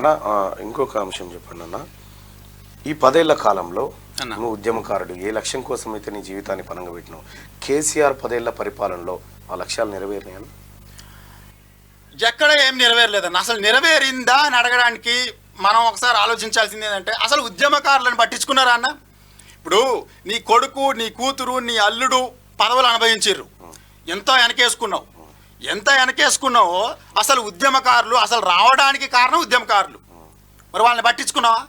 అన్న ఇంకొక అంశం చెప్పండి అన్న, ఈ 10 ఏళ్ల కాలంలో నువ్వు ఉద్యమకారుడు, ఏ లక్ష్యం కోసం అయితే నీ జీవితాన్ని పనంగా పెట్టినావు, కేసీఆర్ 10 ఏళ్ల పరిపాలనలో ఆ లక్ష్యాలు నెరవేరినాయన్న? ఎక్కడ ఏం నెరవేరలేదన్న. అసలు నెరవేరిందా అని అడగడానికి మనం ఒకసారి ఆలోచించాల్సింది ఏంటంటే, అసలు ఉద్యమకారులను పట్టించుకున్నారా అన్న? ఇప్పుడు నీ కొడుకు, నీ కూతురు, నీ అల్లుడు పదవులు అనుభవించారు, ఎంతో వెనకేసుకున్నావు. ఎంత వెనకేసుకున్నావో అసలు ఉద్యమకారులు అసలు రావడానికి కారణం ఉద్యమకారులు. మరి వాళ్ళని పట్టించుకున్నావా?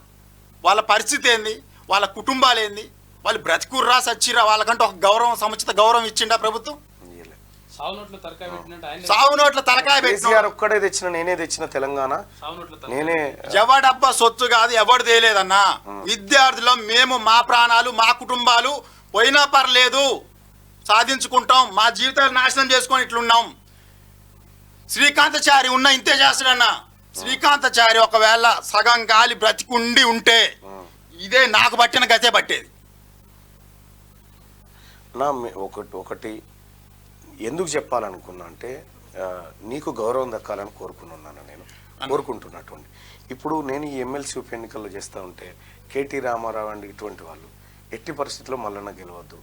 వాళ్ళ పరిస్థితి ఏంది, వాళ్ళ కుటుంబాలు ఏంది, వాళ్ళు బ్రతికుర్రా సచ్చిరా, వాళ్ళకంటే ఒక గౌరవం, సముచిత గౌరవం ఇచ్చిండా ప్రభుత్వం? సావు నోట్ల తలకాయ కేసీఆర్ ఒక్కడే తెచ్చిన, నేనే తెచ్చిన తెలంగాణ, నేనే ఎవడబ్బా సొత్తు కాదు, ఎవడు తేలేదన్నా. విద్యార్థులం మేము, మా ప్రాణాలు, మా కుటుంబాలు పోయినా పర్లేదు, సాధించుకుంటాం, మా జీవితాలు నాశనం చేసుకొని ఇట్లున్నాం. శ్రీకాంతచారి ఉన్న ఇంతే చేస్తాడన్నా. శ్రీకాంతచారి ఒకవేళ సగం గాలి బ్రతికుండి ఉంటే ఇదే నాకు పట్టిన గతే పట్టేది. నా ఒకటి ఎందుకు చెప్పాలనుకున్నా అంటే, నీకు గౌరవం దక్కాలని కోరుకున్నాను, నేను కోరుకుంటున్నటువంటి. ఇప్పుడు నేను ఈ ఎమ్మెల్సీ ఉప ఎన్నికల్లో చేస్తూ ఉంటే కేటీ రామారావు అండి ఇటువంటి వాళ్ళు ఎట్టి పరిస్థితుల్లో మల్లన్న గెలవద్దు,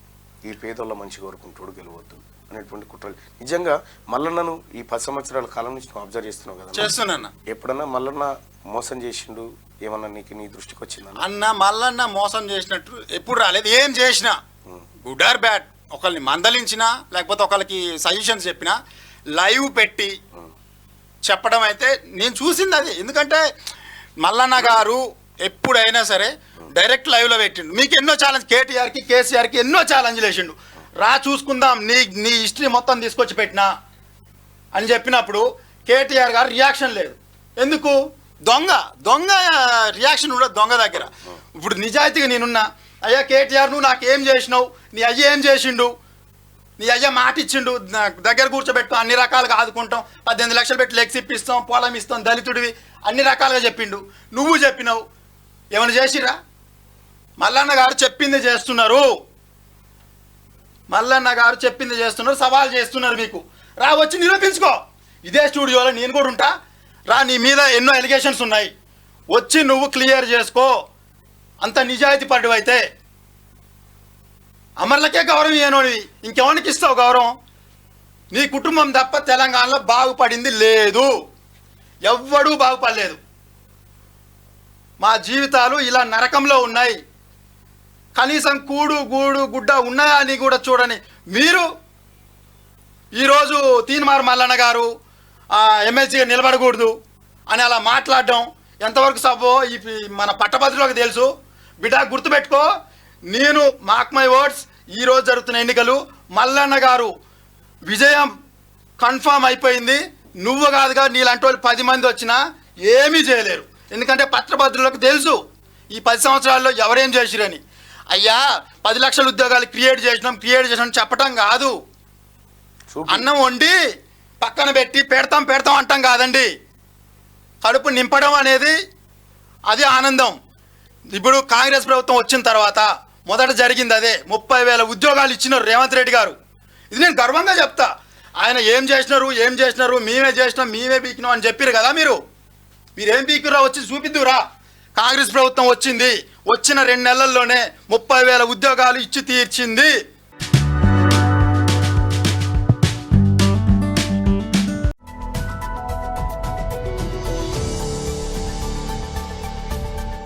ఈ పేదోళ్ళ మంచి కోరుకుంటాడు గెలవద్దు అనేటువంటి కుట్రలు. నిజంగా మల్లన్నను ఈ 10 సంవత్సరాల కాలం నుంచి నువ్వు అబ్జర్వ్ చేస్తున్నావు కదా? చేస్తున్నా. ఎప్పుడన్నా మల్లన్న మోసం చేసిండు ఏమన్నా నీకు నీ దృష్టికి వచ్చిందా? అన్న మల్లన్న మోసం చేసినట్టు ఎప్పుడు రాలేదు. ఏం చేసినా గుడ్ ఆర్ బ్యాడ్, ఒకళ్ళని మందలించినా లేకపోతే ఒకళ్ళకి సజెషన్స్ చెప్పినా లైవ్ పెట్టి చెప్పడం అయితే నేను చూసింది అది. ఎందుకంటే మల్లన్న గారు ఎప్పుడైనా సరే డైరెక్ట్ లైవ్లో పెట్టిండు. మీకు ఎన్నో ఛాలెంజ్, కేటీఆర్కి కేసీఆర్కి ఎన్నో ఛాలెంజ్లు వేసిండు. రా చూసుకుందాం, నీ హిస్టరీ మొత్తం తీసుకొచ్చి పెట్టినా అని చెప్పినప్పుడు కేటీఆర్ గారు రియాక్షన్ లేదు. ఎందుకు? దొంగ రియాక్షన్ ఉండదు దొంగ దగ్గర. ఇప్పుడు నిజాయితీగా నేనున్నా, అయ్యా కేటీఆర్ నువ్వు నాకేం చేసినావు, నీ అయ్య ఏం చేసిండు, నీ అయ్య మాట ఇచ్చిండు, దగ్గర కూర్చోబెట్టు, అన్ని రకాలుగా ఆదుకుంటాం, 18 లక్షలు పెట్టి లెక్స్ ఇప్పిస్తాం, పొలం ఇస్తాం, దళితుడివి, అన్ని రకాలుగా చెప్పిండు. నువ్వు చెప్పినావు, ఏమైనా చేసిరా? మల్లన్న గారు చెప్పింది చేస్తున్నారు, మల్లన్న గారు చెప్పింది చేస్తున్నారు, సవాల్ చేస్తున్నారు. మీకు రా వచ్చి నిరూపించుకో, ఇదే స్టూడియోలో నేను కూడా ఉంటా, రా నీ మీద ఎన్నో ఎలిగేషన్స్ ఉన్నాయి, వచ్చి నువ్వు క్లియర్ చేసుకో. అంత నిజాయితీ పడ్డు అయితే అమరులకే గౌరవం ఇవ్వనోడివి ఇంకెవరికి ఇస్తావు గౌరవం? నీ కుటుంబం తప్ప తెలంగాణలో బాగుపడింది లేదు, ఎవ్వడూ బాగుపడలేదు. మా జీవితాలు ఇలా నరకంలో ఉన్నాయి. కనీసం కూడు గూడు గుడ్డ ఉన్నాయా అని కూడా చూడని మీరు ఈరోజు తీన్మార్ మల్లన్న గారు ఎమ్మెల్సీగా నిలబడకూడదు అని అలా మాట్లాడడం ఎంతవరకు సబ్బో ఈ మన పట్టభద్రులకు తెలుసు. బిడ్డ గుర్తుపెట్టుకో, నేను మార్క్ మై వర్డ్స్, ఈరోజు జరుగుతున్న ఎన్నికలు మల్లన్న గారు విజయం కన్ఫామ్ అయిపోయింది. నువ్వు కాదుగా, నీలాంటి వాళ్ళు 10 మంది వచ్చినా ఏమీ చేయలేరు. ఎందుకంటే పట్టభద్రులకు తెలుసు ఈ 10 సంవత్సరాల్లో ఎవరేం చేసిరని. అయ్యా 10 లక్షల ఉద్యోగాలు క్రియేట్ చేసినాం చెప్పటం కాదు, అన్నం వండి పక్కన పెట్టి పెడతాం అంటాం కాదండి. కడుపు నింపడం అనేది అది ఆనందం. ఇప్పుడు కాంగ్రెస్ ప్రభుత్వం వచ్చిన తర్వాత మొదట జరిగింది అదే. 30,000 ఉద్యోగాలు ఇచ్చినారు రేవంత్ రెడ్డి గారు. ఇది నేను గర్వంగా చెప్తా. ఆయన ఏం చేసినారు, మేమే చేసినాం, మేమే పీకినాం అని చెప్పారు కదా. మీరేం పీకురా, వచ్చి చూపిద్దురా. కాంగ్రెస్ ప్రభుత్వం వచ్చింది, వచ్చిన 2 నెలల్లోనే 30,000 ఉద్యోగాలు ఇచ్చి తీర్చింది.